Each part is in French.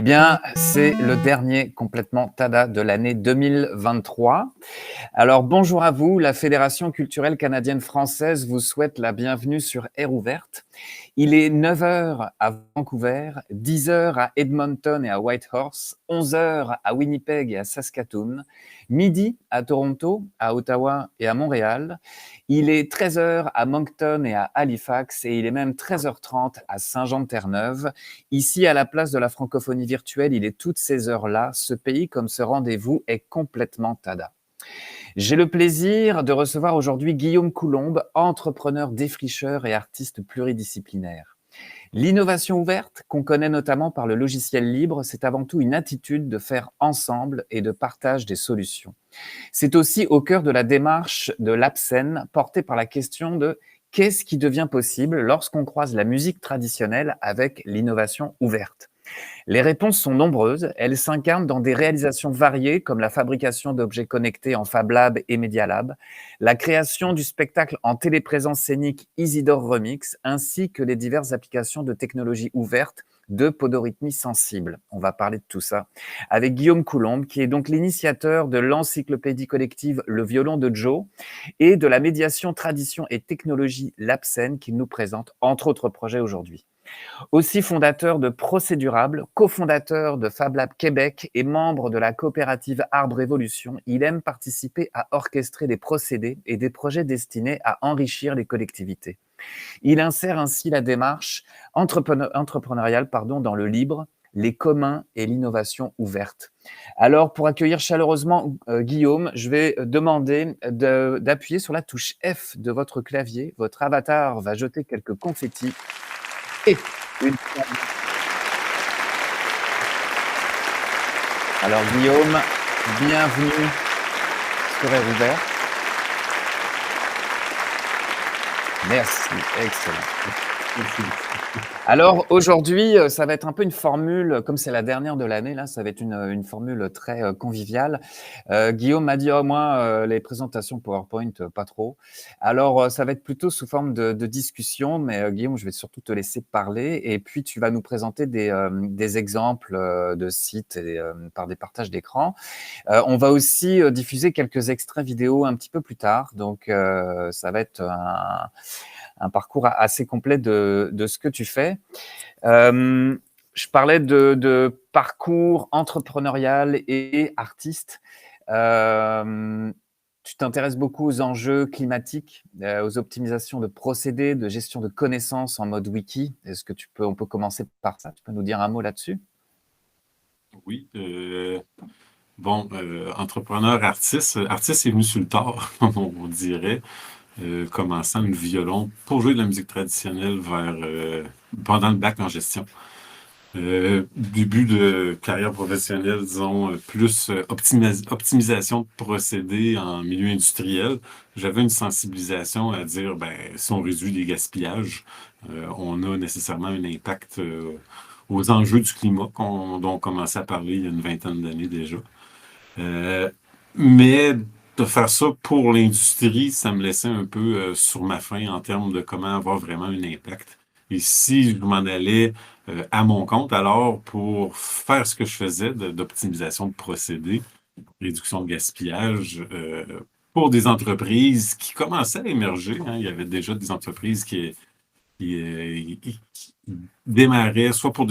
bien, c'est le dernier complètement tada de l'année 2023. Alors, bonjour à vous. La Fédération culturelle canadienne-française vous souhaite la bienvenue sur Air Ouverte. Il est 9 heures à Vancouver, 10 heures à Edmonton et à Whitehorse, 11 heures à Winnipeg et à Saskatoon, midi à Toronto, à Ottawa et à Montréal. Il est 13 heures à Moncton et à Halifax et il est même 13h30 à Saint-Jean-de-Terre-Neuve. Ici, à la place de la francophonie virtuelle, il est toutes ces heures-là. Ce pays, comme ce rendez-vous, est complètement tada. J'ai le plaisir de recevoir aujourd'hui Guillaume Coulombe, entrepreneur défricheur et artiste pluridisciplinaire. L'innovation ouverte, qu'on connaît notamment par le logiciel libre, c'est avant tout une attitude de faire ensemble et de partage des solutions. C'est aussi au cœur de la démarche de l'Apsen, portée par la question de qu'est-ce qui devient possible lorsqu'on croise la musique traditionnelle avec l'innovation ouverte. Les réponses sont nombreuses, elles s'incarnent dans des réalisations variées comme la fabrication d'objets connectés en Fab Lab et Media Lab, la création du spectacle en téléprésence scénique Isidore Remix, ainsi que les diverses applications de technologies ouvertes de podorythmie sensible. On va parler de tout ça avec Guillaume Coulombe, qui est donc l'initiateur de l'encyclopédie collective Le Violon de Joe et de la médiation tradition et technologie L'Apsen qu'il nous présente, entre autres projets aujourd'hui. Aussi fondateur de Procédurable, cofondateur de Fab Lab Québec et membre de la coopérative Arbre Évolution, il aime participer à orchestrer des procédés et des projets destinés à enrichir les collectivités. Il insère ainsi la démarche entrepreneuriale dans le libre, les communs et l'innovation ouverte. Alors, pour accueillir chaleureusement Guillaume, je vais demander d'appuyer sur la touche F de votre clavier. Votre avatar va jeter quelques confettis et une... Alors Guillaume, bienvenue sur Air Ouverte. Merci, excellent. Merci. Alors aujourd'hui, ça va être un peu une formule, comme c'est la dernière de l'année, là, ça va être une formule très conviviale. Guillaume m'a dit, moi, les présentations PowerPoint, pas trop. Alors, ça va être plutôt sous forme de discussion, mais Guillaume, je vais surtout te laisser parler et puis tu vas nous présenter des exemples de sites par des partages d'écran. On va aussi diffuser quelques extraits vidéo un petit peu plus tard, donc ça va être un parcours assez complet de ce que tu fais. Je parlais de parcours entrepreneurial et artiste. Tu t'intéresses beaucoup aux enjeux climatiques, aux optimisations de procédés, de gestion de connaissances en mode wiki. Est-ce que on peut commencer par ça? Tu peux nous dire un mot là-dessus? Oui. Entrepreneur, artiste. Artiste est venu sur le tard, on dirait. Commençant le violon pour jouer de la musique traditionnelle pendant le bac en gestion. Début de carrière professionnelle, disons, plus optimisation de procédés en milieu industriel. J'avais une sensibilisation à dire, si on réduit les gaspillages, on a nécessairement un impact aux enjeux du climat dont on commençait à parler il y a une vingtaine d'années déjà. Mais de faire ça pour l'industrie, ça me laissait un peu sur ma faim en termes de comment avoir vraiment un impact. Et si je m'en allais à mon compte, alors pour faire ce que je faisais d'optimisation de procédés, réduction de gaspillage, pour des entreprises qui commençaient à émerger, hein, il y avait déjà des entreprises qui démarraient soit pour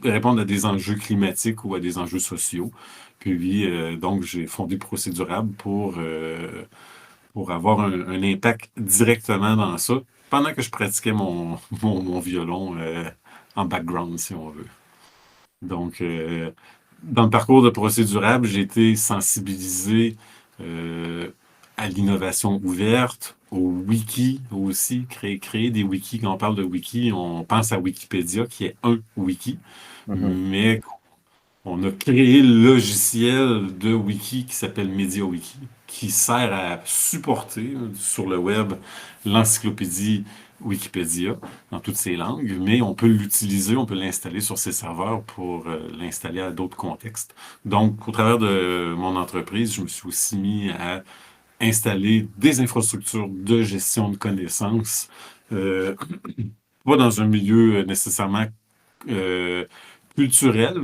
répondre à des enjeux climatiques ou à des enjeux sociaux. Puis, donc, j'ai fondé Procédurable pour avoir un impact directement dans ça, pendant que je pratiquais mon violon en background, si on veut. Donc, dans le parcours de Procédurable, j'ai été sensibilisé à l'innovation ouverte, au wiki aussi, créer des wikis. Quand on parle de wiki, on pense à Wikipédia, qui est un wiki, mais on a créé le logiciel de wiki qui s'appelle MediaWiki, qui sert à supporter sur le web l'encyclopédie Wikipédia dans toutes ses langues, mais on peut l'utiliser, on peut l'installer sur ses serveurs pour l'installer à d'autres contextes. Donc, au travers de mon entreprise, je me suis aussi mis à installer des infrastructures de gestion de connaissances, pas dans un milieu nécessairement culturel,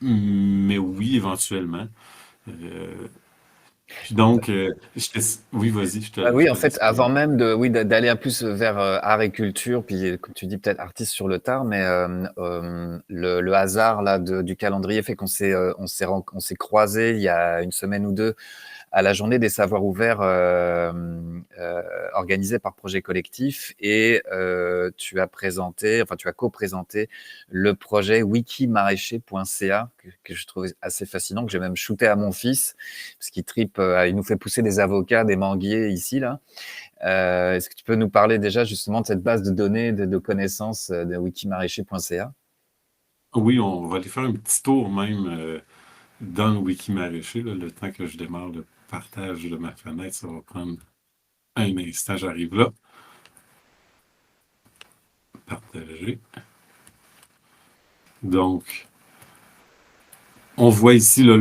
mais oui, éventuellement. Euh, puis donc, oui, vas-y, Bah je oui, en te fait, laisse avant poser. même d'aller un plus vers art et culture, puis comme tu dis peut-être artiste sur le tard, mais le hasard là du calendrier fait on s'est croisés il y a une semaine ou deux à la journée des savoirs ouverts organisée par Projet Collectif et tu as co-présenté le projet wikimaraîcher.ca que je trouvais assez fascinant, que j'ai même shooté à mon fils parce qu'il tripe, il nous fait pousser des avocats, des manguiers ici là. Est-ce que tu peux nous parler déjà justement de cette base de données, de connaissances de wikimaraîcher.ca? Oui, on va aller faire un petit tour même dans le wiki maraîcher, là, le temps que je démarre le partage de ma fenêtre, ça va prendre un instant, j'arrive là. Partager. Donc, on voit ici là,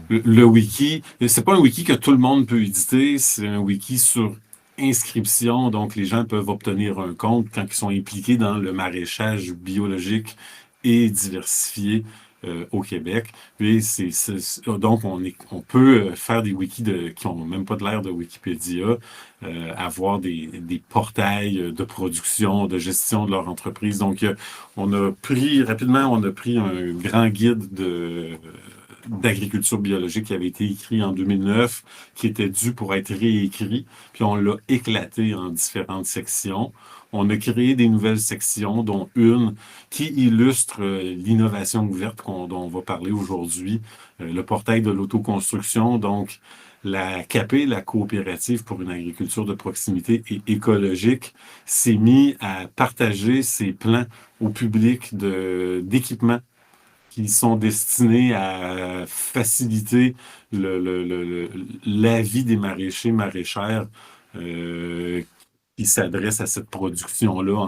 le wiki. C'est pas un wiki que tout le monde peut éditer, c'est un wiki sur inscription. Donc, les gens peuvent obtenir un compte quand ils sont impliqués dans le maraîchage biologique et diversifié au Québec. Puis, donc, on peut faire des wikis qui ont même pas de l'air de Wikipédia, avoir des portails de production, de gestion de leur entreprise. Donc, on a pris un grand guide d'agriculture biologique qui avait été écrit en 2009, qui était dû pour être réécrit, puis on l'a éclaté en différentes sections. On a créé des nouvelles sections, dont une qui illustre l'innovation ouverte dont on va parler aujourd'hui, le portail de l'autoconstruction, donc la CAPé, la coopérative pour une agriculture de proximité et écologique, s'est mis à partager ses plans au public d'équipements qui sont destinés à faciliter la vie des maraîchers, maraîchères euh, qui s'adressent à cette production-là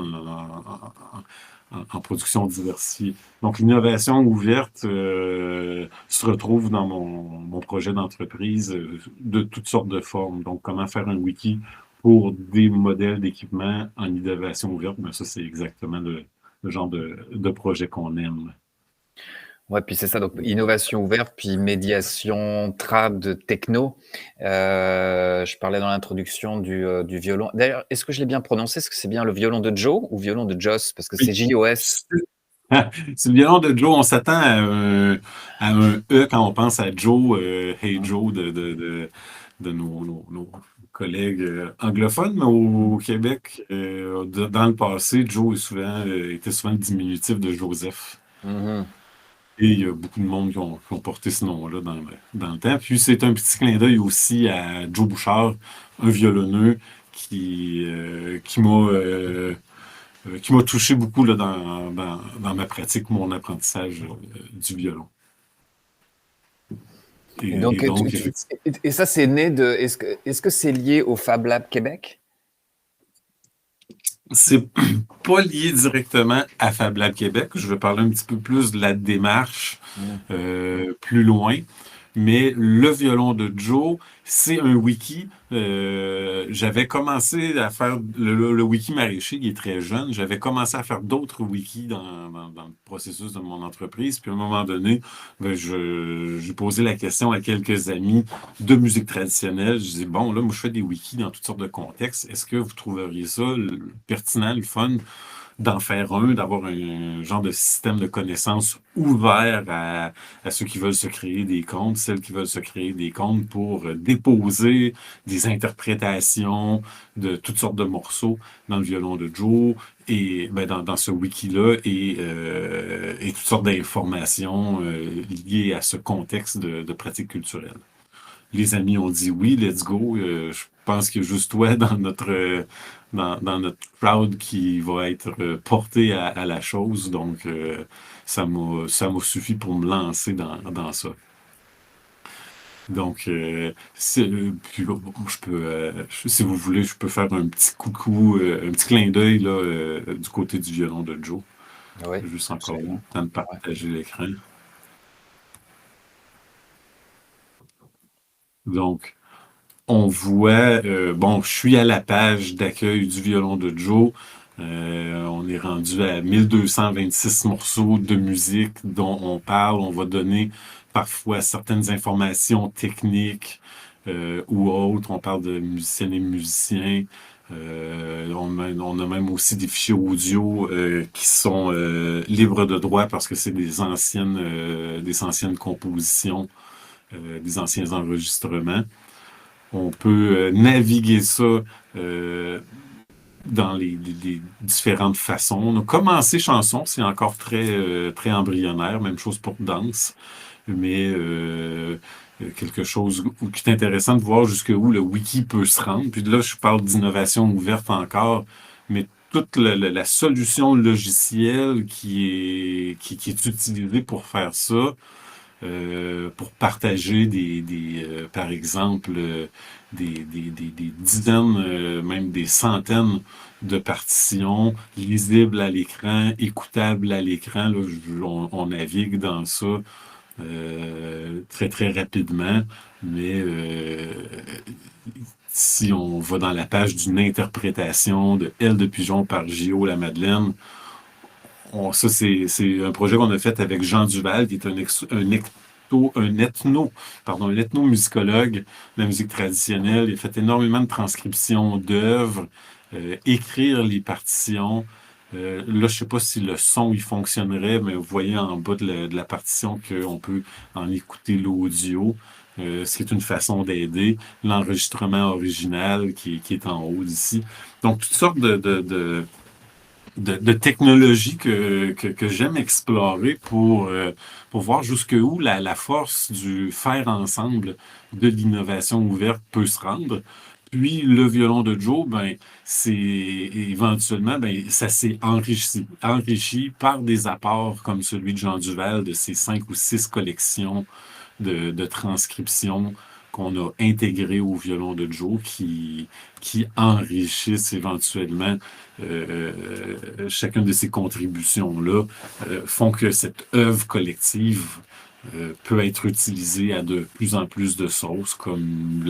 en production diversifiée. Donc, l'innovation ouverte se retrouve dans mon projet d'entreprise de toutes sortes de formes. Donc, comment faire un wiki pour des modèles d'équipement en innovation ouverte, mais ça, c'est exactement le genre de projet qu'on aime. Ouais, puis c'est ça, donc innovation ouverte, puis médiation trad techno. Je parlais dans l'introduction du violon. D'ailleurs, est-ce que je l'ai bien prononcé? Est-ce que c'est bien le violon de Joe ou violon de Joss? Parce que c'est Oui. J-O-S. C'est le violon de Joe. On s'attend à un E quand on pense à Joe, Hey Mmh. Joe de nos collègues anglophones, mais au Québec, dans le passé, Joe était souvent le diminutif de Joseph. Mmh. Et il y a beaucoup de monde qui ont porté ce nom-là dans le temps. Puis c'est un petit clin d'œil aussi à Joe Bouchard, un violonneux qui m'a touché beaucoup là, dans ma pratique, mon apprentissage du violon. Et Et donc, donc, et ça, c'est né de. Est-ce que c'est lié au Fab Lab Québec? c'est pas lié directement à Fab Lab Québec. Je vais parler un petit peu plus de la démarche Mmh. plus loin. Mais le violon de Joe, c'est un wiki. J'avais commencé à faire le wiki maraîcher, il est très jeune. J'avais commencé à faire d'autres wikis dans le processus de mon entreprise. Puis à un moment donné, ben, j'ai posé la question à quelques amis de musique traditionnelle. Je dis, bon, là, moi, je fais des wikis dans toutes sortes de contextes. Est-ce que vous trouveriez ça pertinent, le fun? D'en faire un, d'avoir un genre de système de connaissances ouvert à ceux qui veulent se créer des comptes, celles qui veulent se créer des comptes pour déposer des interprétations de toutes sortes de morceaux dans le violon de Joe et ben, dans ce wiki-là et toutes sortes d'informations liées à ce contexte de pratique culturelle. Les amis ont dit oui, let's go. Je pense qu'il y a juste toi dans notre crowd qui va être porté à la chose. Donc, ça m'a suffi pour me lancer dans ça. Donc, puis, bon, si vous voulez, je peux faire un petit coucou, un petit clin d'œil là, du côté du violon de Joe. Oui, Juste encore le absolument. temps de Ouais. partager l'écran. Donc, on voit, bon, je suis à la page d'accueil du violon de Joe. On est rendu à 1226 morceaux de musique dont on parle. On va donner parfois certaines informations techniques ou autres. On parle de musiciennes et musiciens. On a même aussi des fichiers audio qui sont libres de droit parce que c'est des anciennes compositions, des anciens enregistrements. On peut naviguer ça euh, dans les différentes façons. On a commencé chanson, c'est encore très embryonnaire, même chose pour danse, mais quelque chose qui est intéressant de voir jusqu'où le wiki peut se rendre. Puis là, je parle d'innovation ouverte encore, mais toute la solution logicielle qui est utilisée pour faire ça, pour partager par exemple, des dizaines, même des centaines de partitions lisibles à l'écran, écoutables à l'écran. Là, on navigue dans ça très rapidement, mais si on va dans la page d'une interprétation de Aile de pigeon par J.O. La Madeleine, ça, c'est un projet qu'on a fait avec Jean Duval, qui est un ethnomusicologue de la musique traditionnelle. Il a fait énormément de transcriptions d'œuvres, écrire les partitions. Là, je sais pas si le son il fonctionnerait, mais vous voyez en bas de la partition qu'on peut en écouter l'audio, ce qui est une façon d'aider. L'enregistrement original qui est en haut d'ici. Donc, toutes sortes de technologies que j'aime explorer pour voir jusqu'où la force du faire ensemble de l'innovation ouverte peut se rendre. Puis le violon de Joe, ben, c'est éventuellement, ben, ça s'est enrichi par des apports comme celui de Jean Duval, de ses 5 ou 6 collections de transcriptions qu'on a intégrées au violon de Joe qui enrichissent éventuellement chacune de ces contributions-là, font que cette œuvre collective peut être utilisée à de plus en plus de sauces, comme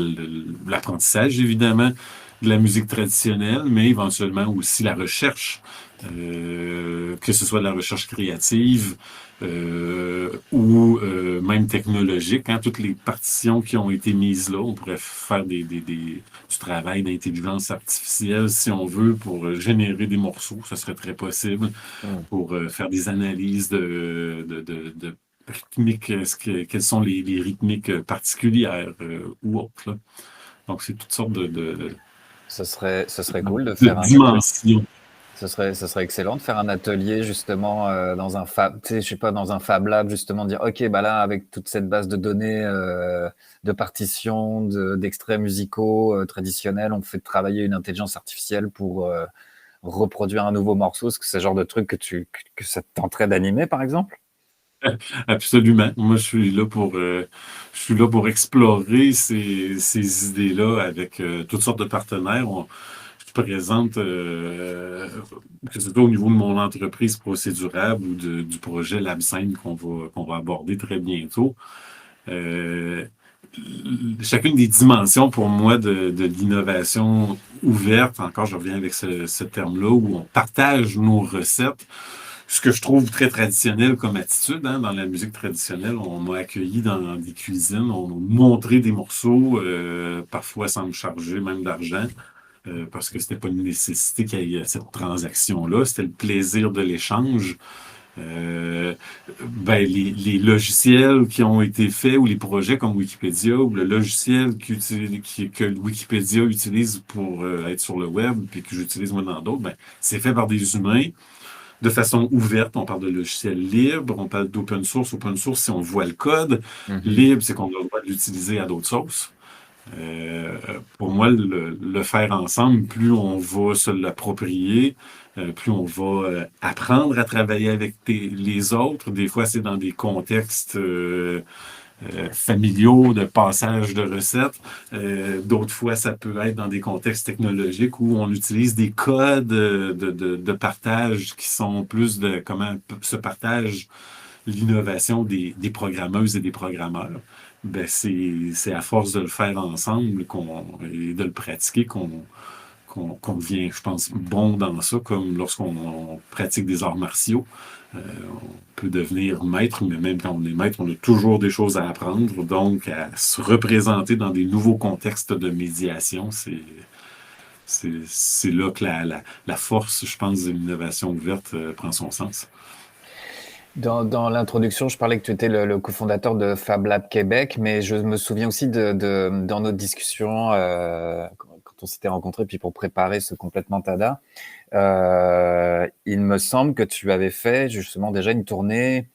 l'apprentissage, évidemment, de la musique traditionnelle, mais éventuellement aussi la recherche, que ce soit de la recherche créative ou même technologique. Hein, toutes les partitions qui ont été mises là, on pourrait faire du travail d'intelligence artificielle, si on veut, pour générer des morceaux. Ça serait très possible Mm. pour faire des analyses de rythmiques, quelles sont les rythmiques particulières ou autres. Là. Donc, c'est toutes sortes Ce serait cool de de faire un atelier. dimensions. Ce serait excellent de faire un atelier justement dans un fab, tu sais, je sais pas, dans un Fab Lab, justement dire, ok, bah là, avec toute cette base de données, de partitions, d'extraits musicaux traditionnels, on fait travailler une intelligence artificielle pour reproduire un nouveau morceau. Est-ce que c'est le genre de truc que ça te tenterait d'animer, par exemple? Absolument. Moi, je suis là pour explorer ces idées-là avec toutes sortes de partenaires. Je présente, que ce soit au niveau de mon entreprise procédurable ou du projet LabScène qu'on va aborder très bientôt. Euh, Chacune des dimensions pour moi de l'innovation ouverte, encore je reviens avec ce terme-là, où on partage nos recettes, ce que je trouve très traditionnel comme attitude, hein, dans la musique traditionnelle. On m'a accueilli dans des cuisines, on m'a montré des morceaux, parfois sans me charger même d'argent, parce que c'était pas une nécessité qu'il y ait cette transaction-là, c'était le plaisir de l'échange. Euh, ben, les logiciels qui ont été faits ou les projets comme Wikipédia ou le logiciel que Wikipédia utilise pour être sur le web puis que j'utilise moi dans d'autres, ben, c'est fait par des humains de façon ouverte. On parle de logiciels libres, on parle d'open source. Open source, si on voit le code. Mhm. Libre, c'est qu'on a le droit de l'utiliser à d'autres sources. Euh, pour moi, le faire ensemble, plus on va se l'approprier, plus on va apprendre à travailler avec les autres. Des fois, c'est dans des contextes familiaux de passage de recettes. D'autres fois, ça peut être dans des contextes technologiques où on utilise des codes de partage qui sont plus de comment se partage l'innovation des programmeuses et des programmeurs. Ben c'est à force de le faire ensemble et de le pratiquer qu'on devient, je pense, bon dans ça, comme lorsqu'on pratique des arts martiaux. On peut devenir maître, mais même quand on est maître, on a toujours des choses à apprendre. Donc, à se représenter dans des nouveaux contextes de médiation, c'est là que la force, je pense, de l'innovation ouverte prend son sens. Dans l'introduction, je parlais que tu étais le cofondateur de Fab Lab Québec, mais je me souviens aussi dans notre discussion, quand on s'était rencontrés, puis pour préparer ce Complètement Tada, il me semble que tu avais fait justement déjà une tournée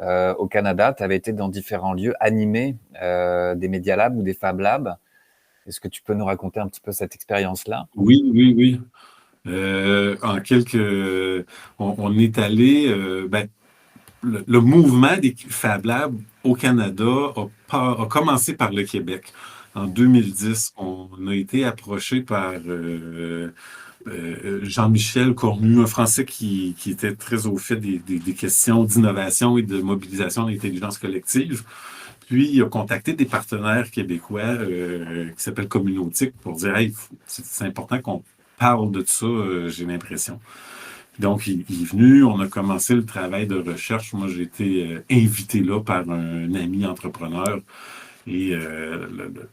au Canada. Tu avais été dans différents lieux animés des Media Labs ou des Fab Labs. Est-ce que tu peux nous raconter un petit peu cette expérience-là? Oui, oui, oui. En quelques... on est allé... ben, le mouvement des Fab Labs au Canada a commencé par le Québec. En 2010, on a été approché par Jean-Michel Cornu, un Français qui était très au fait des questions d'innovation et de mobilisation d'intelligence collective. Puis, il a contacté des partenaires québécois qui s'appellent Communautique pour dire hey, c'est important qu'on parle de ça, j'ai l'impression. Donc, il est venu, on a commencé le travail de recherche. Moi, j'ai été invité là par un ami entrepreneur. Et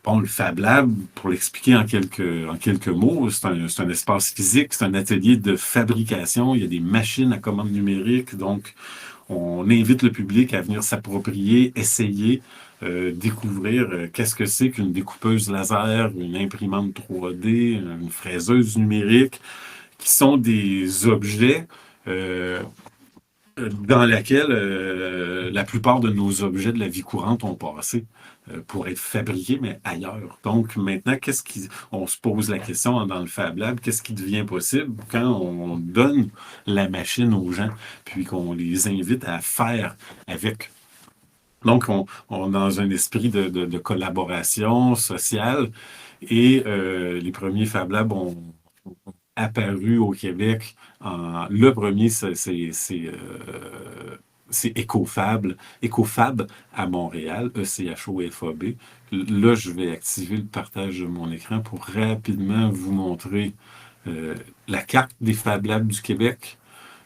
bon, le Fab Lab, pour l'expliquer en quelques mots, c'est un espace physique, c'est un atelier de fabrication. Il y a des machines à commande numérique. Donc, on invite le public à venir s'approprier, essayer, découvrir qu'est-ce que c'est qu'une découpeuse laser, une imprimante 3D, une fraiseuse numérique, qui sont des objets dans lesquels la plupart de nos objets de la vie courante ont passé pour être fabriqués, mais ailleurs. Donc maintenant, on se pose la question dans le Fab Lab, qu'est-ce qui devient possible quand on donne la machine aux gens, puis qu'on les invite à faire avec. Donc, on est dans un esprit de collaboration sociale et les premiers Fab Labs ont apparu au Québec. Le premier, c'est EcoFab à Montréal, ECHOFAB. Là, je vais activer le partage de mon écran pour rapidement vous montrer la carte des Fab Labs du Québec.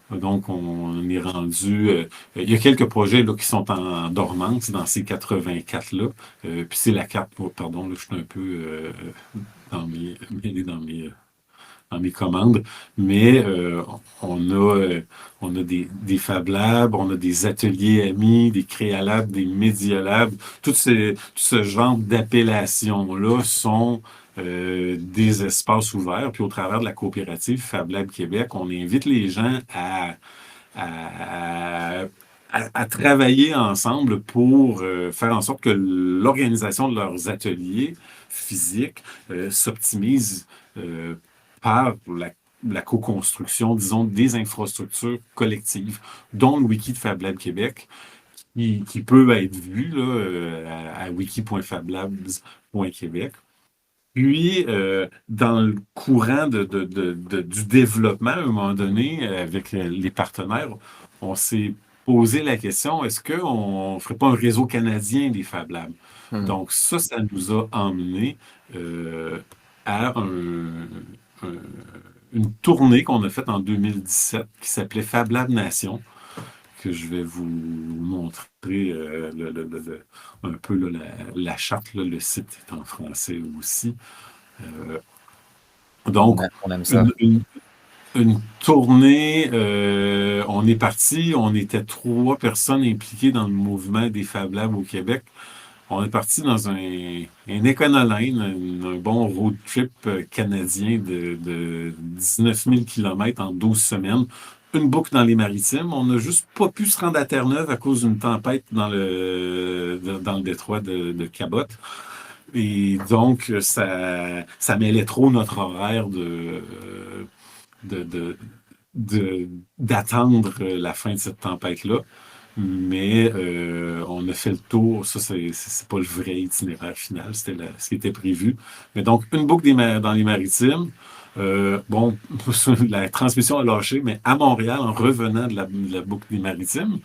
Donc, on est rendu... il y a quelques projets là, qui sont en dormance dans ces 84-là. Puis c'est la carte... pardon, là, je suis un peu mêlé dans mes commandes, mais on a des Fab Labs, on a des ateliers amis, des Créalabs, des Media Labs. Tout ce genre d'appellations-là sont des espaces ouverts. Puis au travers de la coopérative Fab Lab Québec, on invite les gens à travailler ensemble pour faire en sorte que l'organisation de leurs ateliers physiques s'optimise par la co-construction, disons, des infrastructures collectives, dont le wiki de Fab Lab Québec, qui peut être vu là, à wiki.fablabs.québec. Puis, dans le courant du développement, à un moment donné, avec les partenaires, on s'est posé la question, est-ce qu'on ne ferait pas un réseau canadien des Fab Labs? Donc, ça nous a emmené à une tournée qu'on a faite en 2017 qui s'appelait Fab Lab Nation, que je vais vous montrer un peu là, la charte. Là, le site est en français aussi. Donc, on aime ça. Une tournée, on est parti, on était 3 personnes impliquées dans le mouvement des Fab Labs au Québec. On est parti dans un Econoline, un bon road trip canadien de 19 000 km en 12 semaines. Une boucle dans les Maritimes. On n'a juste pas pu se rendre à Terre-Neuve à cause d'une tempête dans le détroit de Cabot. Et donc, ça mêlait trop notre horaire d'attendre la fin de cette tempête-là. Mais on a fait le tour. Ça, c'est pas le vrai itinéraire final. C'était ce qui était prévu. Mais donc, une boucle dans les Maritimes. Bon, la transmission a lâché, mais à Montréal, en revenant de la boucle des Maritimes,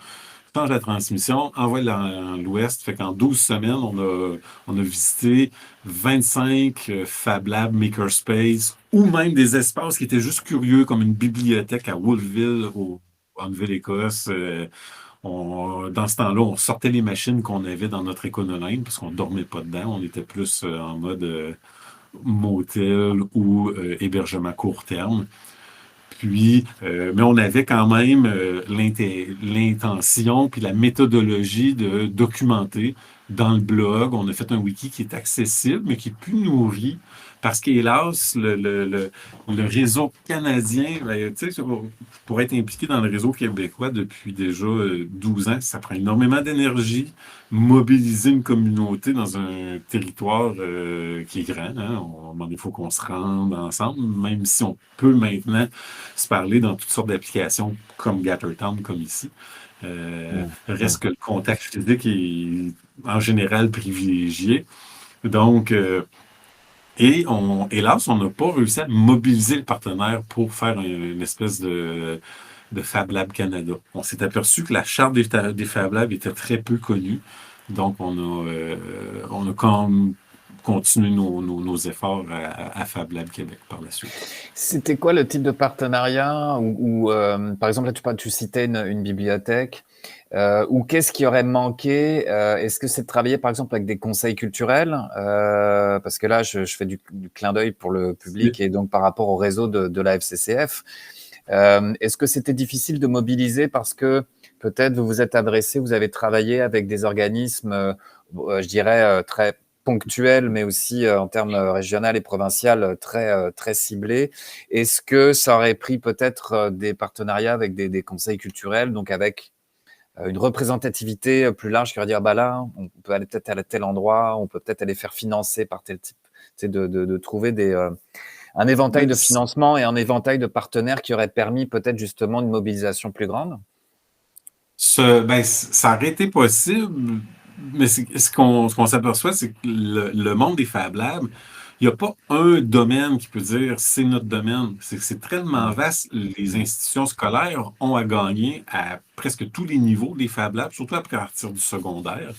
change la transmission, envoie dans l'Ouest. Fait qu'en 12 semaines, on a visité 25 Fab Lab, Makerspace, ou même des espaces qui étaient juste curieux, comme une bibliothèque à Woolville, en Nouvelle-Écosse. Dans ce temps-là, on sortait les machines qu'on avait dans notre éconoline, parce qu'on dormait pas dedans. On était plus en mode motel ou hébergement court terme. Puis, mais on avait quand même l'intention puis la méthodologie de documenter dans le blog. On a fait un wiki qui est accessible, mais qui est plus nourri parce qu'hélas, le réseau canadien, ben, tu sais, pour être impliqué dans le réseau québécois depuis déjà 12 ans, ça prend énormément d'énergie. Mobiliser une communauté dans un territoire qui est grand, hein. Il faut qu'on se rende ensemble, même si on peut maintenant se parler dans toutes sortes d'applications comme Gathertown, comme ici. Mm. Mm. Reste que le contact physique est en général privilégié. Donc, hélas, on n'a pas réussi à mobiliser le partenaire pour faire une espèce de Fab Lab Canada. On s'est aperçu que la charte des Fab Labs était très peu connue. Donc, on a quand même continué nos efforts à Fab Lab Québec par la suite. C'était quoi le type de partenariat par exemple, là, tu citais une bibliothèque, ou qu'est-ce qui aurait manqué? Est-ce que c'est de travailler, par exemple, avec des conseils culturels? Parce que là, je fais du clin d'œil pour le public et donc par rapport au réseau de la FCCF. Est-ce que c'était difficile de mobiliser parce que peut-être vous vous êtes adressé, vous avez travaillé avec des organismes, je dirais, très ponctuels, mais aussi en termes régional et provincial, très ciblés. Est-ce que ça aurait pris peut-être des partenariats avec des conseils culturels, donc avec une représentativité plus large qui va dire, bah là, on peut aller peut-être à tel endroit, on peut peut-être aller faire financer par tel type, c'est de trouver un éventail de financement et un éventail de partenaires qui auraient permis peut-être justement une mobilisation plus grande? Ça aurait été possible, mais ce qu'on s'aperçoit, c'est que le monde des Fab Labs, il n'y a pas un domaine qui peut dire c'est notre domaine. C'est tellement Mmh. vaste. Les institutions scolaires ont à gagner à presque tous les niveaux des Fab Labs, surtout à partir du secondaire.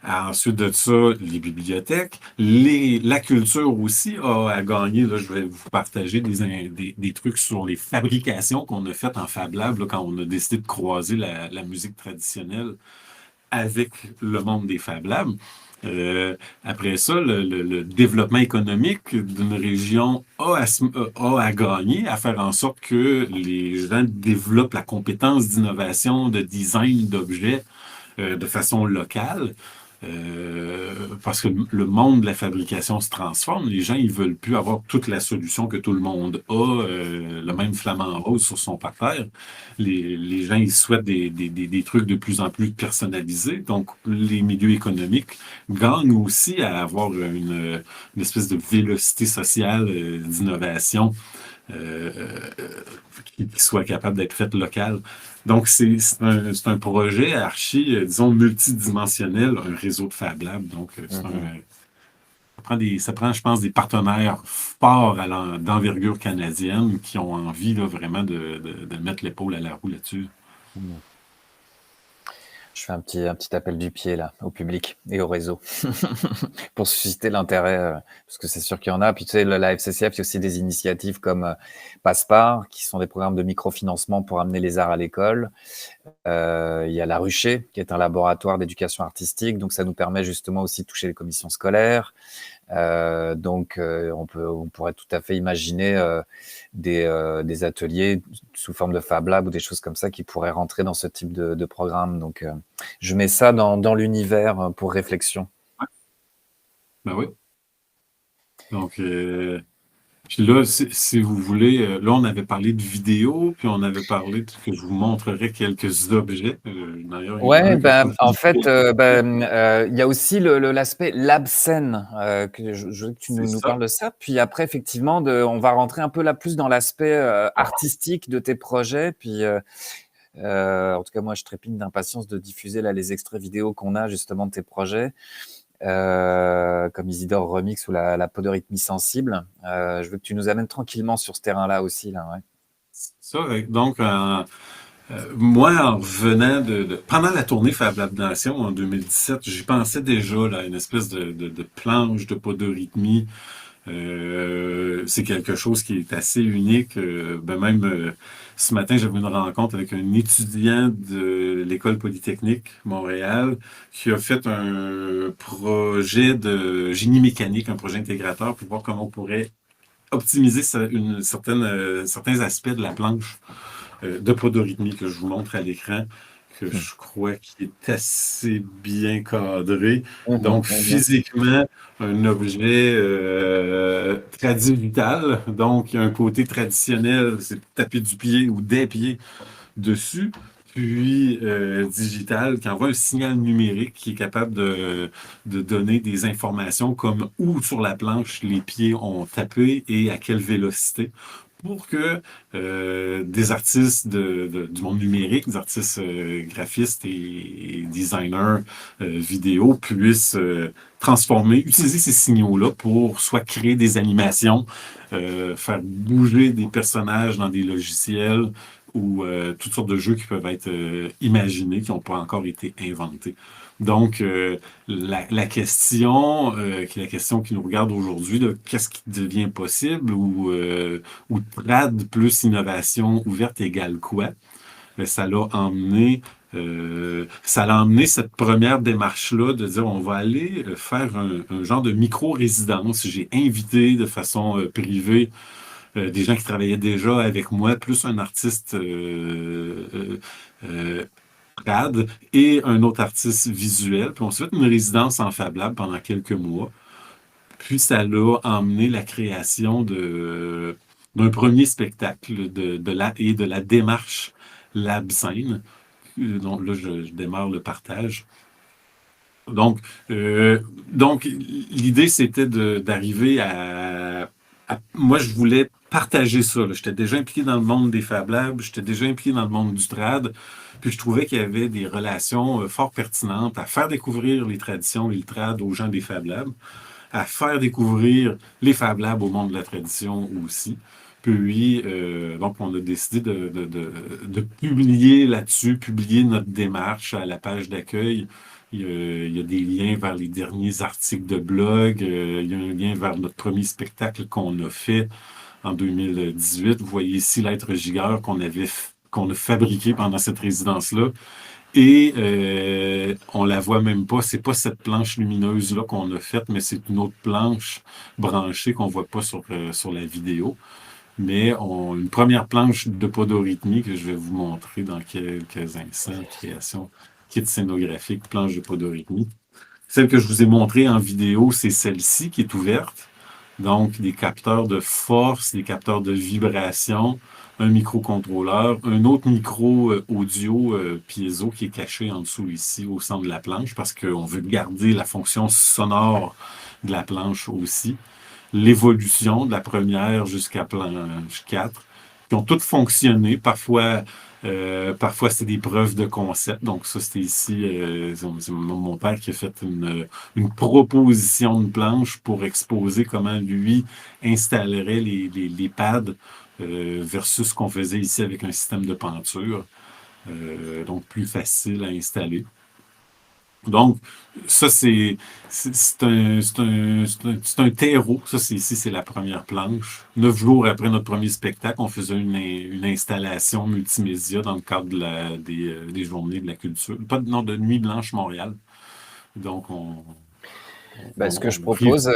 Ensuite de ça, les bibliothèques. La culture aussi a à gagner. Là, je vais vous partager des trucs sur les fabrications qu'on a faites en Fab Lab là, quand on a décidé de croiser la musique traditionnelle avec le monde des Fab Labs. Après ça, le développement économique d'une région a à gagner, à faire en sorte que les gens développent la compétence d'innovation, de design d'objets de façon locale. Parce que le monde de la fabrication se transforme. Les gens, ils veulent plus avoir toute la solution que tout le monde a, le même flamant rose sur son parterre. Les gens, ils souhaitent des trucs de plus en plus personnalisés. Donc, les milieux économiques gagnent aussi à avoir une espèce de vélocité sociale d'innovation euh, euh, qui soit capable d'être faite locale. Donc, c'est un projet archi, disons, multidimensionnel, un réseau de Fab Lab. Donc, Mmh. ça prend, je pense, des partenaires forts d'envergure canadienne qui ont envie là, vraiment de mettre l'épaule à la roue là-dessus. Mmh. Je fais un petit appel du pied là, au public et au réseau pour susciter l'intérêt, parce que c'est sûr qu'il y en a. Puis tu sais, la FCCF, il y a aussi des initiatives comme Passepart, qui sont des programmes de microfinancement pour amener les arts à l'école. Il y a la Rucher, qui est un laboratoire d'éducation artistique, donc ça nous permet justement aussi de toucher les commissions scolaires. On pourrait tout à fait imaginer des ateliers sous forme de Fab Lab ou des choses comme ça qui pourraient rentrer dans ce type de programme. Donc, je mets ça dans l'univers pour réflexion. Ben oui. Donc, puis là, si vous voulez, là, on avait parlé de vidéo, puis on avait parlé que je vous montrerai quelques objets. D'ailleurs, il y en a Ouais, un que je ben, trouve en fait, il y a aussi l'aspect lab scène, que je veux que tu c'est nous ça. parles de ça. Puis après, effectivement, on va rentrer un peu là plus dans l'aspect artistique de tes projets. Puis, en tout cas, moi, je trépigne d'impatience de diffuser là les extraits vidéo qu'on a justement de tes projets, comme Isidore Remix ou la peau de rythmie sensible. Je veux que tu nous amènes tranquillement sur ce terrain-là aussi, là, ouais. Ça, donc, Moi, en revenant pendant la tournée Fab Lab Nation en 2017, j'y pensais déjà là, à une espèce de planche de podorythmie. C'est quelque chose qui est assez unique. Ce matin, j'avais une rencontre avec un étudiant de l'École polytechnique Montréal qui a fait un projet de génie mécanique, un projet intégrateur pour voir comment on pourrait optimiser certains aspects de la planche de podorythmie que je vous montre à l'écran, que Mhm, je crois qu'il est assez bien cadré. mhm, Donc, mhm. physiquement, un objet tradivital. Donc, il y a un côté traditionnel, c'est taper du pied ou des pieds dessus. Puis digital qui envoie un signal numérique qui est capable de donner des informations comme où sur la planche les pieds ont tapé et à quelle vélocité pour que des artistes du monde numérique, des artistes graphistes et designers vidéo puissent utiliser ces signaux-là pour soit créer des animations, faire bouger des personnages dans des logiciels ou toutes sortes de jeux qui peuvent être imaginés, qui n'ont pas encore été inventés. Donc, la question, qui est la question qui nous regarde aujourd'hui, de qu'est-ce qui devient possible ou trad plus innovation ouverte égale quoi? Ben, ça l'a emmené cette première démarche-là de dire on va aller faire un genre de micro-résidence. J'ai invité de façon privée des gens qui travaillaient déjà avec moi, plus un artiste euh, trad et un autre artiste visuel. Puis on s'est fait une résidence en Fab Lab pendant quelques mois. Puis ça l'a emmené la création d'un premier spectacle et de la démarche Lab Scène. Donc là, je démarre le partage. Donc, euh, donc, l'idée, c'était d'arriver moi, je voulais partager ça, là. J'étais déjà impliqué dans le monde des Fab Labs, j'étais déjà impliqué dans le monde du trad, puis je trouvais qu'il y avait des relations fort pertinentes à faire découvrir les traditions et le trad aux gens des Fab Labs, à faire découvrir les Fab Labs au monde de la tradition aussi. Puis, donc, on a décidé de publier là-dessus, publier notre démarche à la page d'accueil. Il y a des liens vers les derniers articles de blog. Il y a un lien vers notre premier spectacle qu'on a fait en 2018. Vous voyez ici l'être gigueur qu'on a fabriqué pendant cette résidence-là. Et on la voit même pas. C'est pas cette planche lumineuse-là qu'on a faite, mais c'est une autre planche branchée qu'on voit pas sur la vidéo. Mais une première planche de podorythmie que je vais vous montrer dans quelques instants, création, kit scénographique, planche de podorythmie. Celle que je vous ai montrée en vidéo, c'est celle-ci qui est ouverte. Donc, des capteurs de force, des capteurs de vibration, un microcontrôleur, un autre micro audio piezo qui est caché en dessous ici au centre de la planche parce qu'on veut garder la fonction sonore de la planche aussi. L'évolution de la première jusqu'à planche 4, qui ont toutes fonctionné. Parfois c'est des preuves de concept. Donc ça, c'était ici, c'est mon père qui a fait une proposition de planche pour exposer comment lui installerait les pads versus ce qu'on faisait ici avec un système de penture. Donc plus facile à installer. Donc, ça, c'est un terreau. Ça, ici, c'est la première planche. 9 jours après notre premier spectacle, on faisait une installation multimédia dans le cadre des Journées de la culture. Pas de, non, de Nuit Blanche Montréal. Donc, Bah, ce que je on a pris. propose,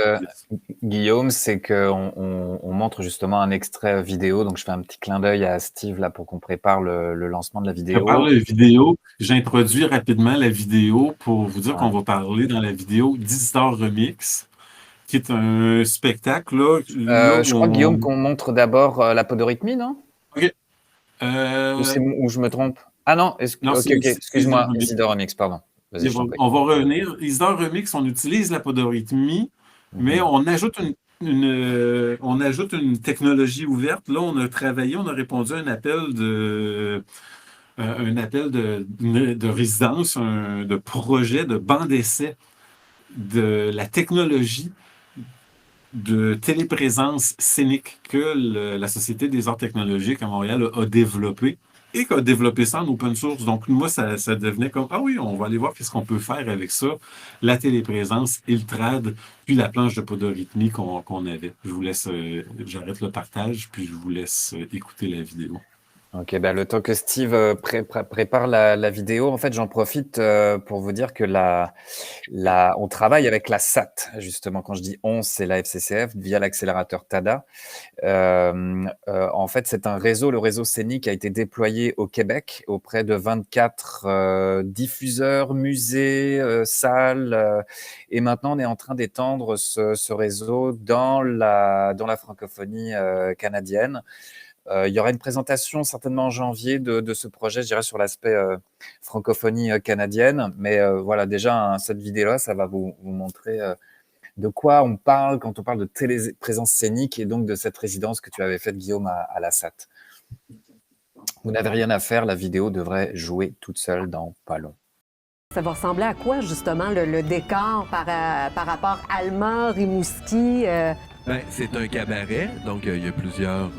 Guillaume, c'est qu'on montre justement un extrait vidéo. Donc, je fais un petit clin d'œil à Steve là pour qu'on prépare le lancement de la Je vidéo. parle de vidéo. J'introduis rapidement la vidéo pour vous dire qu'on Ouais. va parler dans la vidéo d'Histoire Remix, qui est un spectacle là Je où crois, on. Guillaume, qu'on montre d'abord la podorythmie, non? OK. Ou je me trompe? Ah non, Non, ok, ok, c'est Isidore excuse-moi, Remix. Isidore Remix, pardon. Vas-y, je t'en prie. On va revenir. Isidore Remix, on utilise la podorythmie, mais Mhm. on ajoute une technologie ouverte. Là, on a travaillé, on a répondu à un appel de résidence, de projet, de banc d'essai de la technologie de téléprésence scénique que la Société des arts technologiques à Montréal a développée et qui a développé ça en open source. Donc, moi, ça devenait comme, ah oui, on va aller voir qu'est-ce qu'on peut faire avec ça, la téléprésence et le trad, puis la planche de podorythmie qu'on avait. Je vous laisse, j'arrête le partage, puis je vous laisse écouter la vidéo. Ok, ben le temps que Steve prépare la vidéo, en fait, j'en profite pour vous dire que on travaille avec la SAT, justement. Quand je dis on, c'est la FCCF via l'accélérateur TADA. En fait, c'est un réseau, le réseau scénique a été déployé au Québec auprès de 24 diffuseurs, musées, salles, et maintenant on est en train d'étendre ce réseau dans la francophonie canadienne. Il y aura une présentation certainement en janvier de ce projet, je dirais, sur l'aspect francophonie canadienne. Mais voilà, déjà, cette vidéo-là, ça va vous montrer de quoi on parle quand on parle de téléprésence scénique et donc de cette résidence que tu avais faite, Guillaume, à la SAT. Vous n'avez rien à faire, la vidéo devrait jouer toute seule dans pas long. Ça va ressembler à quoi, justement, le décor par rapport à Alma, Rimouski? Ben, c'est un cabaret, donc il y a plusieurs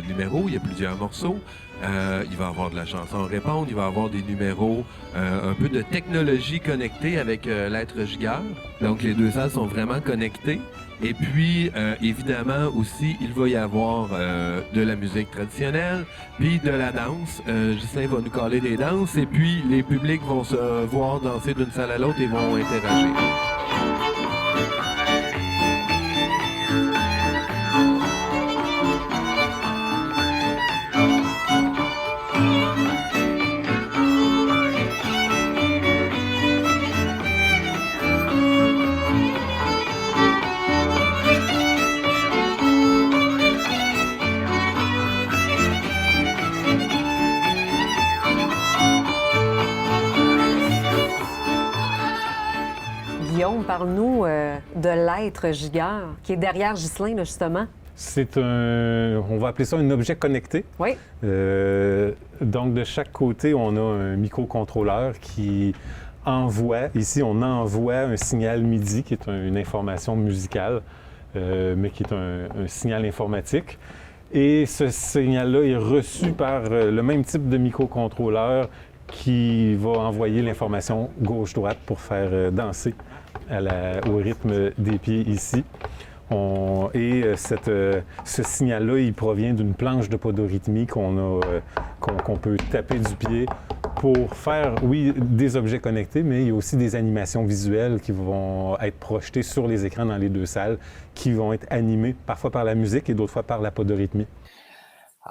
numéros, il y a plusieurs morceaux. Il va y avoir de la chanson répondre, il va y avoir des numéros, un peu de technologie connectée avec l'être gigueur. Donc les deux salles sont vraiment connectées. Et puis, évidemment aussi, il va y avoir de la musique traditionnelle, puis de la danse. Ghislain va nous caler des danses, et puis les publics vont se voir danser d'une salle à l'autre et vont interagir. Guillaume, parle-nous de l'être gigueur qui est derrière Ghislain, là, justement. On va appeler ça un objet connecté. Oui. Donc, de chaque côté, on a un microcontrôleur qui envoie, ici, on envoie un signal MIDI, qui est une information musicale, mais qui est un signal informatique. Et ce signal-là est reçu par le même type de microcontrôleur qui va envoyer l'information gauche-droite pour faire danser au rythme des pieds ici. Ce signal-là, il provient d'une planche de podorythmie qu'on peut taper du pied pour faire, oui, des objets connectés, mais il y a aussi des animations visuelles qui vont être projetées sur les écrans dans les deux salles, qui vont être animées parfois par la musique et d'autres fois par la podorythmie.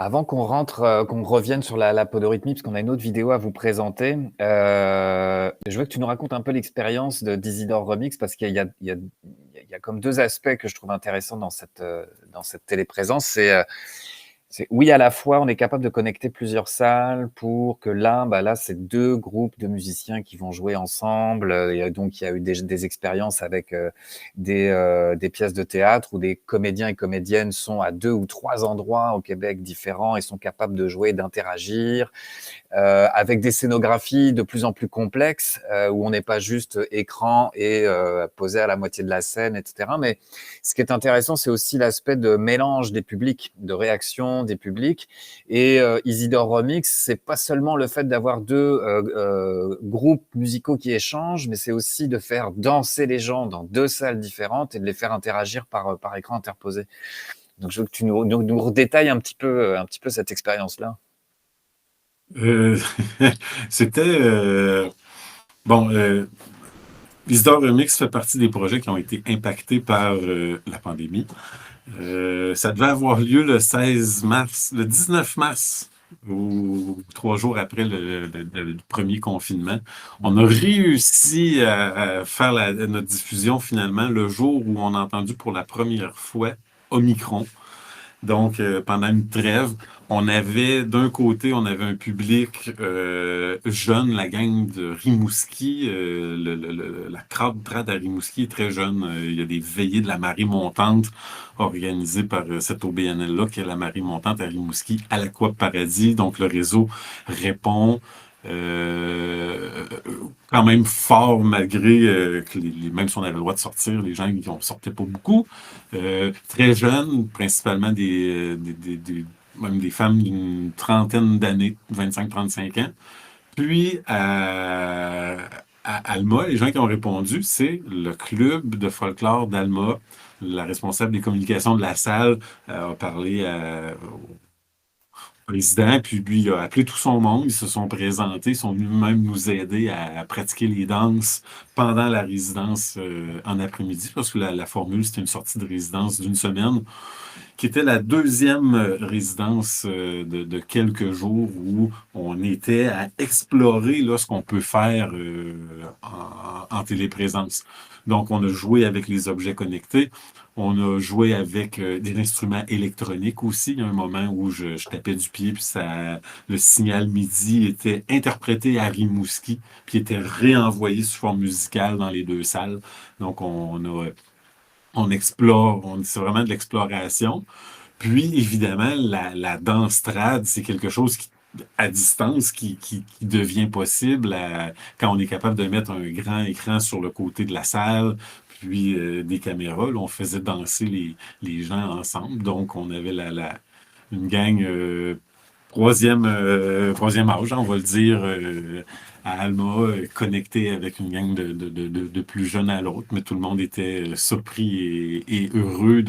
Avant qu'on revienne sur la podorythmie, parce qu'on a une autre vidéo à vous présenter, je veux que tu nous racontes un peu l'expérience d'Isidore Remix, parce qu'il y a comme deux aspects que je trouve intéressants dans cette téléprésence. C'est oui, à la fois, on est capable de connecter plusieurs salles pour que là, c'est deux groupes de musiciens qui vont jouer ensemble. Et donc, il y a eu des expériences avec des pièces de théâtre où des comédiens et comédiennes sont à 2 ou 3 endroits au Québec différents et sont capables de jouer, d'interagir, avec des scénographies de plus en plus complexes où on n'est pas juste écran et posé à la moitié de la scène, etc. Mais ce qui est intéressant, c'est aussi l'aspect de mélange des publics, de réaction des publics. Et Isidore Remix, c'est pas seulement le fait d'avoir deux groupes musicaux qui échangent, mais c'est aussi de faire danser les gens dans deux salles différentes et de les faire interagir par écran interposé. Donc je veux que tu nous redétailles un petit peu cette expérience-là. C'était bon. Isidore Remix fait partie des projets qui ont été impactés par la pandémie. Ça devait avoir lieu le 19 mars, ou 3 jours après le premier confinement. On a réussi à faire notre diffusion finalement le jour où on a entendu pour la première fois Omicron. Donc, pendant une trêve, d'un côté, on avait un public jeune, la gang de Rimouski, la crowd trad à Rimouski est très jeune. Il y a des veillées de la marée montante organisées par cette OBNL-là, qui est la marée montante à Rimouski, à l'Aqua Paradis. Donc, le réseau répond quand même fort, malgré que même si on avait le droit de sortir, les gens qui ne sortaient pas beaucoup. Très jeunes, principalement des même des femmes d'une trentaine d'années, 25-35 ans. Puis, à Alma, les gens qui ont répondu, c'est le club de folklore d'Alma. La responsable des communications de la salle a parlé au président, puis lui, il a appelé tout son monde. Ils se sont présentés, ils sont venus même nous aider à pratiquer les danses pendant la résidence en après-midi, parce que la formule, c'était une sortie de résidence d'une semaine qui était la deuxième résidence de quelques jours où on était à explorer là, ce qu'on peut faire en téléprésence. Donc, on a joué avec les objets connectés. On a joué avec des instruments électroniques aussi. Il y a un moment où je tapais du pied, puis le signal MIDI était interprété à Rimouski, puis était réenvoyé sous forme musicale dans les deux salles. Donc, on explore, c'est vraiment de l'exploration. Puis, évidemment, la danse trad, c'est quelque chose à distance qui devient possible quand on est capable de mettre un grand écran sur le côté de la salle, puis des caméras. Là, on faisait danser les gens ensemble. Donc, on avait une gang troisième âge, on va le dire, à Alma, connecté avec une gang de plus jeunes à l'autre, mais tout le monde était surpris et heureux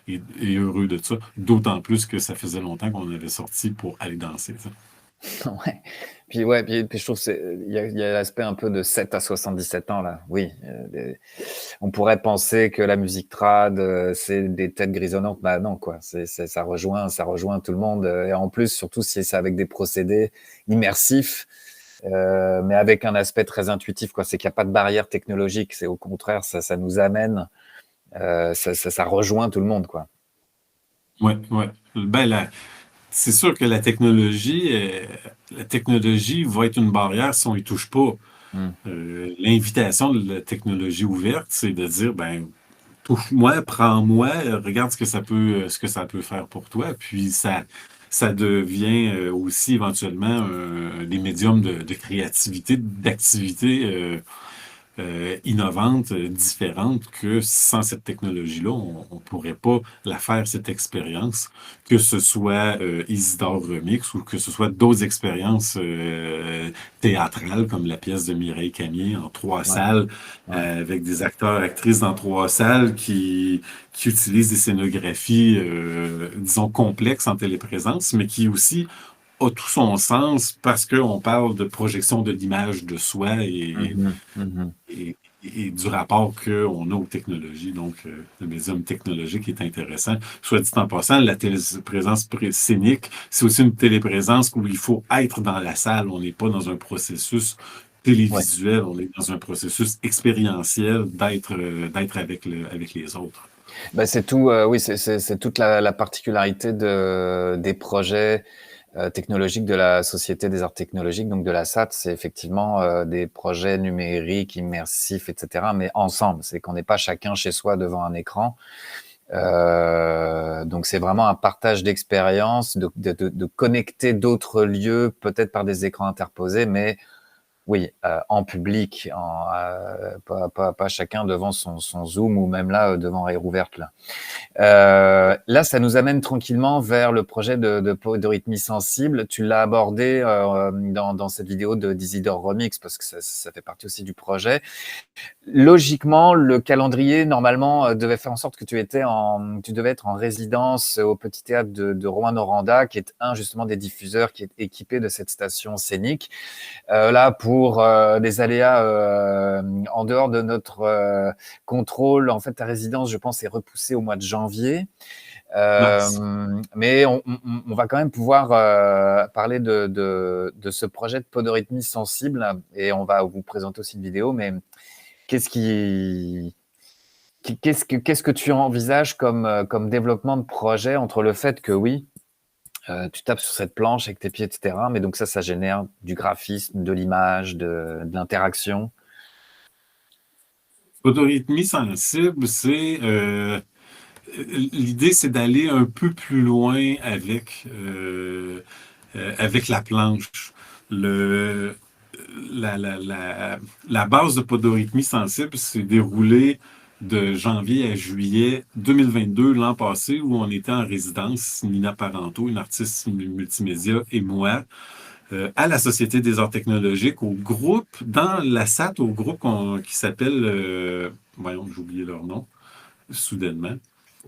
et heureux de ça. D'autant plus que ça faisait longtemps qu'on avait sorti pour aller danser. Ça. Ouais. Puis je trouve il y a l'aspect un peu de 7 à 77 ans là. Oui, on pourrait penser que la musique trad, c'est des têtes grisonnantes. Bah non quoi. Ça rejoint tout le monde. Et en plus, surtout si c'est avec des procédés immersifs, mais avec un aspect très intuitif quoi. C'est qu'il n'y a pas de barrière technologique. C'est au contraire, ça nous amène, ça rejoint tout le monde quoi. Ouais. Ben c'est sûr que la technologie va être une barrière si on y touche pas. L'invitation de la technologie ouverte, c'est de dire, ben, touche-moi, prends-moi, regarde ce que ça peut faire pour toi. Puis ça devient aussi éventuellement des médiums de créativité, d'activité innovante, différente, que sans cette technologie-là, on ne pourrait pas la faire, cette expérience, que ce soit Isidore Remix ou que ce soit d'autres expériences théâtrales, comme la pièce de Mireille Camier en 3 salles, avec des acteurs, actrices dans 3 salles qui utilisent des scénographies, disons, complexes en téléprésence, mais qui aussi a tout son sens parce qu'on parle de projection de l'image de soi et du rapport qu'on a aux technologies. Donc, le médium technologique est intéressant. Soit dit en passant, la téléprésence scénique, c'est aussi une téléprésence où il faut être dans la salle. On n'est pas dans un processus télévisuel, on est dans un processus expérientiel d'être avec les autres. Ben, c'est tout, oui, c'est toute la particularité des projets technologique de la Société des Arts Technologiques, donc de la SAT, c'est effectivement des projets numériques, immersifs, etc., mais ensemble. C'est qu'on n'est pas chacun chez soi devant un écran. Donc c'est vraiment un partage d'expériences, de connecter d'autres lieux, peut-être par des écrans interposés, mais oui, en public, pas chacun devant son Zoom ou même là devant Air Ouverte là. Là, ça nous amène tranquillement vers le projet de Podorythmie sensible. Tu l'as abordé dans cette vidéo d'Isidore Remix parce que ça fait partie aussi du projet. Logiquement, le calendrier normalement devait faire en sorte que tu devais être en résidence au Petit Théâtre de Rouen-Noranda, qui est justement des diffuseurs qui est équipé de cette station scénique. Là, pour des aléas en dehors de notre contrôle, en fait, ta résidence, je pense, est repoussée au mois de janvier. Mais on va quand même pouvoir parler de ce projet de Podorythmie sensible et on va vous présenter aussi une vidéo. Mais qu'est-ce que tu envisages comme développement de projet entre le fait que oui, tu tapes sur cette planche avec tes pieds, etc. Mais donc ça génère du graphisme, de l'image, de l'interaction. Podorythmie sensible, l'idée, c'est d'aller un peu plus loin avec la planche. La base de Podorythmie sensible s'est déroulée de janvier à juillet 2022, l'an passé, où on était en résidence, Nina Parento, une artiste multimédia, et moi, à la Société des arts technologiques, au groupe, dans la SAT, au groupe qui s'appelle, voyons, j'ai oublié leur nom, soudainement,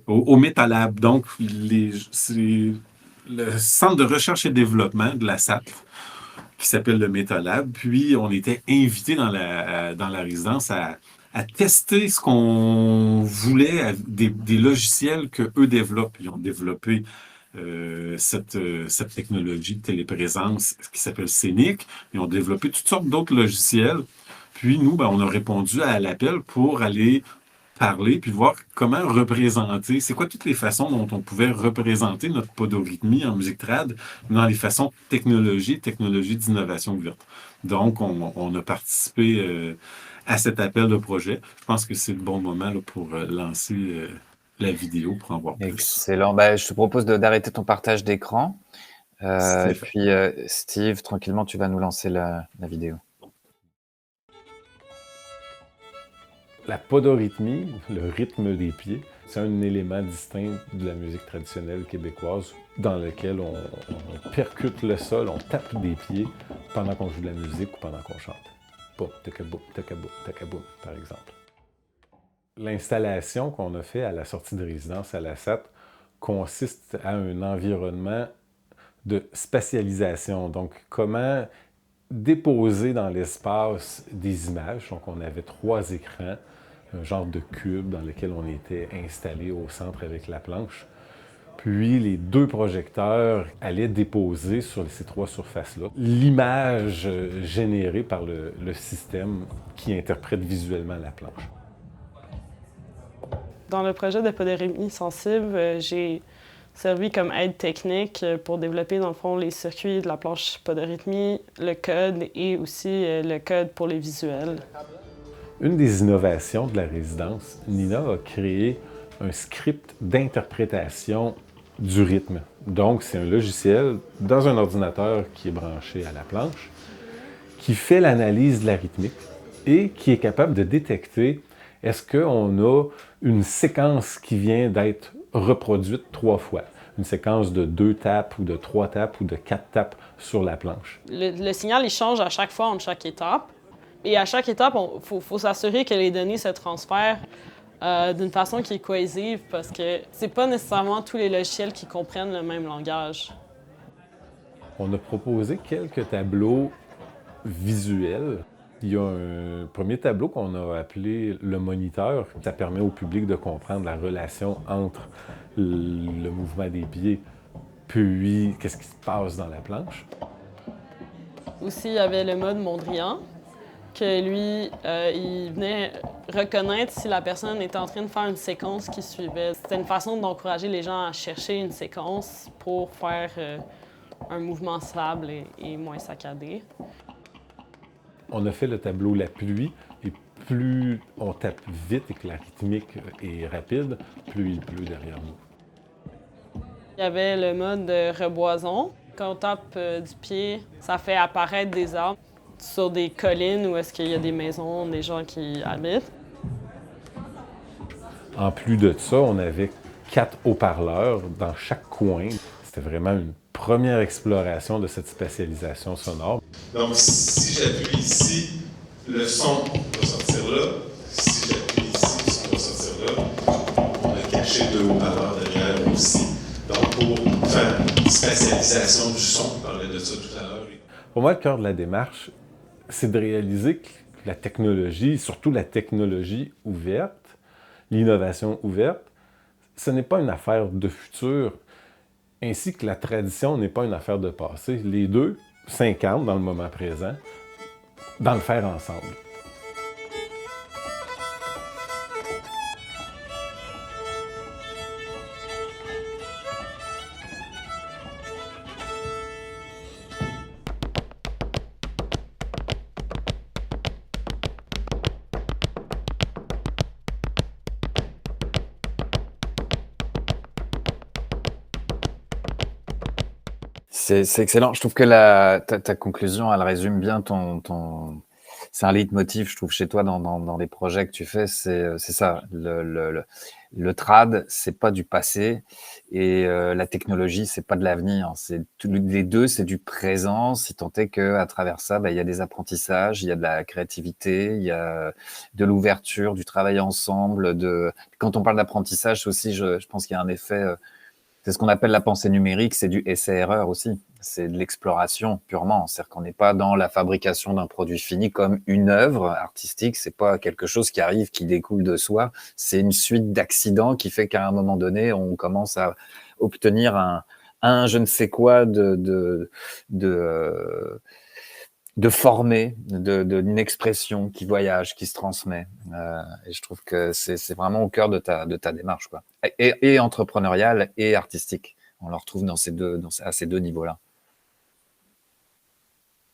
au MetaLab. Donc, c'est le Centre de recherche et développement de la SAT, qui s'appelle le MetaLab. Puis, on était invités dans la résidence à tester ce qu'on voulait, des logiciels qu'eux développent. Ils ont développé cette technologie de téléprésence qui s'appelle Scénic. Ils ont développé toutes sortes d'autres logiciels. Puis nous, on a répondu à l'appel pour aller parler puis voir comment représenter, c'est quoi toutes les façons dont on pouvait représenter notre podorythmie en musique trad dans les façons technologie d'innovation ouverte. Donc, on a participé à cet appel de projet. Je pense que c'est le bon moment là, pour lancer la vidéo pour en voir plus. Excellent. Je te propose d'arrêter ton partage d'écran. Et puis, Steve, tranquillement, tu vas nous lancer la vidéo. La podorythmie, le rythme des pieds, c'est un élément distinct de la musique traditionnelle québécoise dans lequel on percute le sol, on tape des pieds pendant qu'on joue de la musique ou pendant qu'on chante. Boum, takaboum, takaboum, takaboum, par exemple. L'installation qu'on a fait à la sortie de résidence à la SAT consiste à un environnement de spatialisation. Donc, comment déposer dans l'espace des images. Donc, on avait 3 écrans, un genre de cube dans lequel on était installé au centre avec la planche. Puis, les 2 projecteurs allaient déposer sur ces 3 surfaces-là l'image générée par le système qui interprète visuellement la planche. Dans le projet de podorythmie sensible, j'ai servi comme aide technique pour développer, dans le fond, les circuits de la planche podorythmie, le code et aussi le code pour les visuels. Une des innovations de la résidence, Nina a créé un script d'interprétation du rythme. Donc, c'est un logiciel dans un ordinateur qui est branché à la planche, qui fait l'analyse de la rythmique et qui est capable de détecter est-ce qu'on a une séquence qui vient d'être reproduite 3 fois. Une séquence de 2 tapes ou de 3 tapes ou de 4 tapes sur la planche. Le signal, il change à chaque fois entre chaque étape. Et à chaque étape, il faut s'assurer que les données se transfèrent d'une façon qui est cohésive parce que c'est pas nécessairement tous les logiciels qui comprennent le même langage. On a proposé quelques tableaux visuels. Il y a un premier tableau qu'on a appelé le moniteur. Ça permet au public de comprendre la relation entre le mouvement des pieds puis qu'est-ce qui se passe dans la planche. Aussi, il y avait le mode Mondrian, que lui, il venait reconnaître si la personne était en train de faire une séquence qui suivait. C'était une façon d'encourager les gens à chercher une séquence pour faire un mouvement stable et moins saccadé. On a fait le tableau La pluie, et plus on tape vite et que la rythmique est rapide, plus il pleut derrière nous. Il y avait le mode reboison. Quand on tape du pied, ça fait apparaître des arbres sur des collines où est-ce qu'il y a des maisons, des gens qui habitent. En plus de ça, on avait 4 haut-parleurs dans chaque coin. C'était vraiment une première exploration de cette spatialisation sonore. Donc, si j'appuie ici, le son va sortir là. Si j'appuie ici, le son va sortir là. On a caché 2 haut-parleurs derrière aussi. Donc, pour faire une spatialisation du son, on parlait de ça tout à l'heure. Pour moi, le cœur de la démarche, c'est de réaliser que la technologie, surtout la technologie ouverte, l'innovation ouverte, ce n'est pas une affaire de futur, ainsi que la tradition n'est pas une affaire de passé. Les deux s'incarnent dans le moment présent, dans le faire ensemble. C'est excellent. Je trouve que ta conclusion, elle résume bien c'est un leitmotiv, je trouve, chez toi dans les projets que tu fais, c'est ça. Le trad, c'est pas du passé et la technologie, c'est pas de l'avenir. Les deux, c'est du présent. Si tant est que à travers ça, il y a des apprentissages, il y a de la créativité, il y a de l'ouverture, du travail ensemble. Quand on parle d'apprentissage, c'est aussi, je pense qu'il y a un effet. C'est ce qu'on appelle la pensée numérique, c'est du essai-erreur aussi. C'est de l'exploration purement. C'est-à-dire qu'on n'est pas dans la fabrication d'un produit fini comme une œuvre artistique. C'est pas quelque chose qui arrive, qui découle de soi. C'est une suite d'accidents qui fait qu'à un moment donné, on commence à obtenir un je ne sais quoi de formé, d'une expression qui voyage, qui se transmet. Et je trouve que c'est vraiment au cœur de ta démarche, quoi. Et entrepreneuriale et artistique. On le retrouve à ces deux niveaux-là.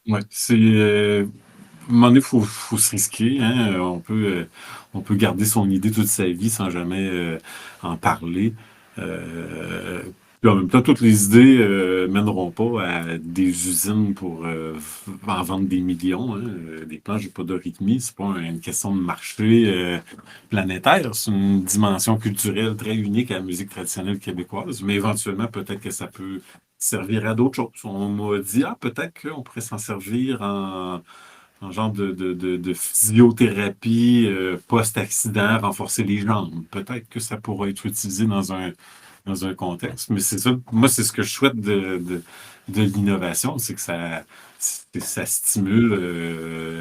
Ouais, c'est à un moment donné, faut se risquer, hein. On peut garder son idée toute sa vie sans jamais en parler. Puis en même temps, toutes les idées mèneront pas à des usines pour en vendre des millions, hein. Des planches, j'ai pas d'arythmie, c'est pas une question de marché planétaire, c'est une dimension culturelle très unique à la musique traditionnelle québécoise, mais éventuellement, peut-être que ça peut servir à d'autres choses. On m'a dit, peut-être qu'on pourrait s'en servir en genre de physiothérapie post-accident, renforcer les jambes. Peut-être que ça pourra être utilisé dans un contexte, mais c'est ça. Moi, c'est ce que je souhaite de l'innovation, c'est que ça stimule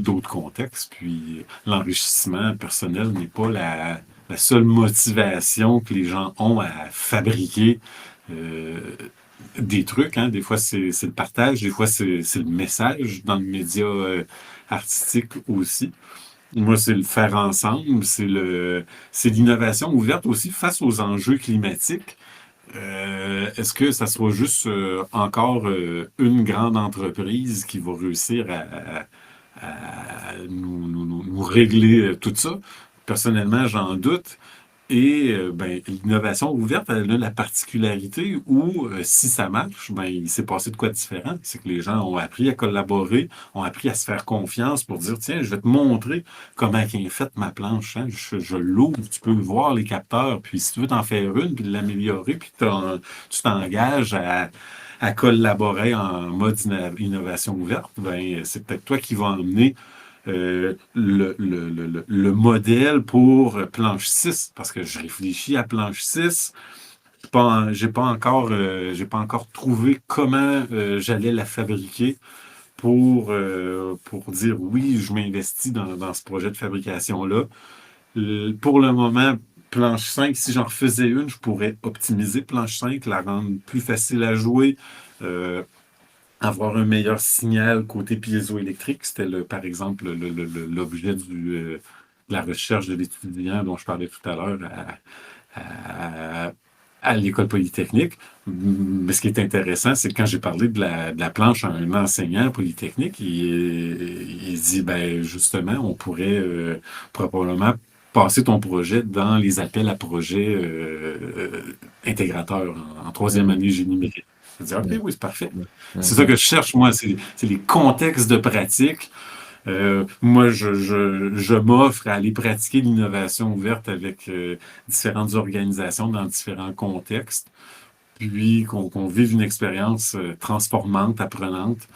d'autres contextes. Puis l'enrichissement personnel n'est pas la seule motivation que les gens ont à fabriquer euh, des trucs, hein. Des fois, c'est le partage, des fois, c'est le message dans le média artistique aussi. Moi, c'est le faire ensemble, c'est l'innovation ouverte aussi face aux enjeux climatiques. Est-ce que ça sera juste encore une grande entreprise qui va réussir à nous régler tout ça? Personnellement, j'en doute. Et l'innovation ouverte, elle a la particularité où, si ça marche, il s'est passé de quoi de différent. C'est que les gens ont appris à collaborer, ont appris à se faire confiance pour dire, tiens, je vais te montrer comment est faite ma planche, hein. Je l'ouvre, tu peux voir les capteurs, puis si tu veux t'en faire une, puis l'améliorer, puis tu t'engages à collaborer en mode innovation ouverte, c'est peut-être toi qui vas emmener le modèle pour planche 6, parce que je réfléchis à planche 6. J'ai pas encore trouvé comment j'allais la fabriquer pour dire oui, je m'investis dans ce projet de fabrication-là. Pour le moment, planche 5, si j'en refaisais une, je pourrais optimiser planche 5, la rendre plus facile à jouer. Avoir un meilleur signal côté piézoélectrique. C'était, par exemple, l'objet de la recherche de l'étudiant dont je parlais tout à l'heure à l'École polytechnique. Mais ce qui est intéressant, c'est que quand j'ai parlé de la planche à un enseignant polytechnique, il dit, justement, on pourrait probablement passer ton projet dans les appels à projets intégrateurs en troisième année génie mécanique. Je dis, OK, oui, c'est parfait. C'est ça que je cherche, moi, c'est les contextes de pratique. Moi, je m'offre à aller pratiquer l'innovation ouverte avec différentes organisations dans différents contextes, puis qu'on vive une expérience transformante, apprenante,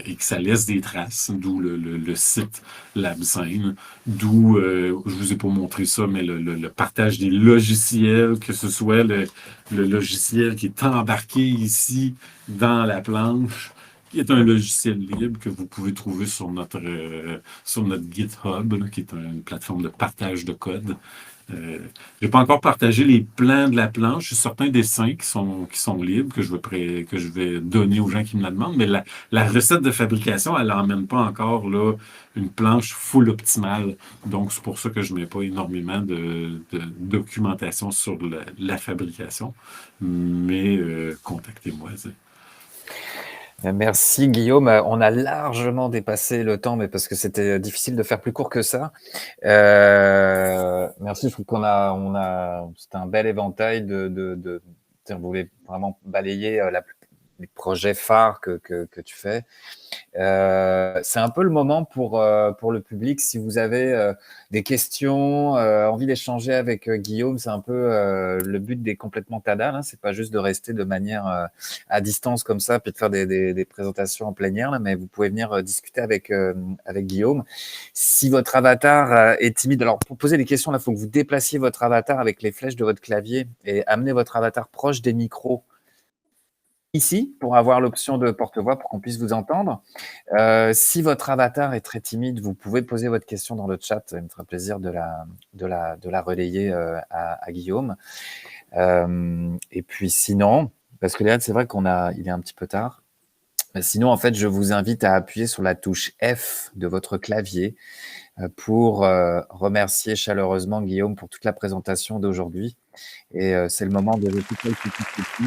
et que ça laisse des traces, d'où le site LabZine, d'où, je vous ai pas montré ça, mais le partage des logiciels, que ce soit le logiciel qui est embarqué ici dans la planche, qui est un logiciel libre que vous pouvez trouver sur notre GitHub, là, qui est une plateforme de partage de code. Je n'ai pas encore partagé les plans de la planche. J'ai certains dessins qui sont libres, que je vais donner aux gens qui me la demandent, mais la recette de fabrication, elle n'emmène pas encore là, une planche full optimale. Donc, c'est pour ça que je ne mets pas énormément de documentation sur la fabrication. Mais contactez-moi. Merci Guillaume. On a largement dépassé le temps, mais parce que c'était difficile de faire plus court que ça. Merci. Je trouve c'était un bel éventail on voulait vraiment balayer les projets phares que tu fais. C'est un peu le moment pour le public. Si vous avez des questions, envie d'échanger avec Guillaume, c'est un peu le but des Complètement Tada. Hein. C'est pas juste de rester de manière à distance comme ça, puis de faire des présentations en plein air, là, mais vous pouvez venir discuter avec Guillaume. Si votre avatar est timide, alors pour poser des questions, il faut que vous déplaciez votre avatar avec les flèches de votre clavier et amenez votre avatar proche des micros ici pour avoir l'option de porte-voix pour qu'on puisse vous entendre. Si votre avatar est très timide, vous pouvez poser votre question dans le chat. Ça me fera plaisir de la relayer à Guillaume. Et puis sinon, parce que Léa, c'est vrai il est un petit peu tard. Mais sinon, en fait, je vous invite à appuyer sur la touche F de votre clavier pour remercier chaleureusement Guillaume pour toute la présentation d'aujourd'hui. Et c'est le moment de jeter quelques petites questions.